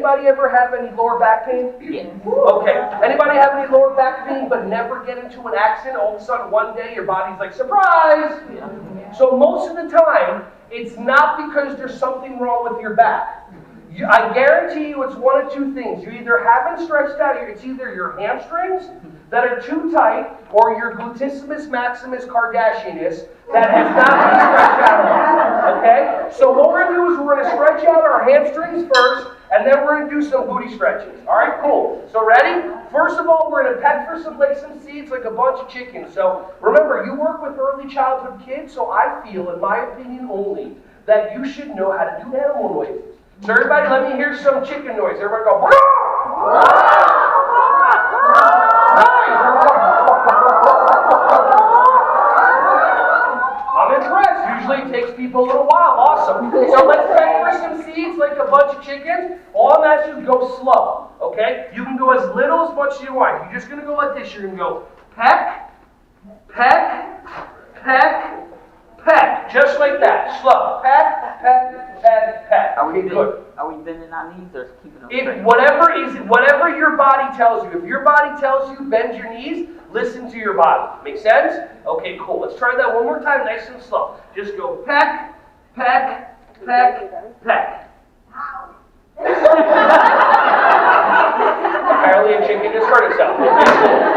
Anybody ever have any lower back pain? Yeah. Okay. Anybody have any lower back pain but never get into an accident? All of a sudden one day your body's like, surprise! So most of the time, it's not because there's something wrong with your back. I guarantee you it's one of two things. You either haven't stretched out, it's either your hamstrings that are too tight or your gluteus maximus Kardashianus that has not been stretched out enough. Okay? So what we're going to do is we're going to stretch out our hamstrings first, and then we're going to do some booty stretches. All right, cool. So ready? First of all, we're going to peck for some legs and seeds like a bunch of chickens. So remember, you work with early childhood kids, so I feel, in my opinion only, that you should know how to do animal noises. So everybody, let me hear some chicken noise. Everybody go, I'm impressed. Usually it takes people a little while. Awesome. So let's peck for some seeds like a bunch of chickens. All I'm asking you is go slow. Okay? You can go as little as much as you want. You're just going to go like this. You're going to go peck, peck, peck, peck. Just like that. Slow. Peck, peck, peck, peck. Are we bending our knees or keeping them If straight? whatever your body tells you. If your body tells you bend your knees, listen to your body. Make sense? Okay, cool. Let's try that one more time, nice and slow. Just go peck, peck, peck, peck. Apparently a chicken just hurt itself. Okay, cool.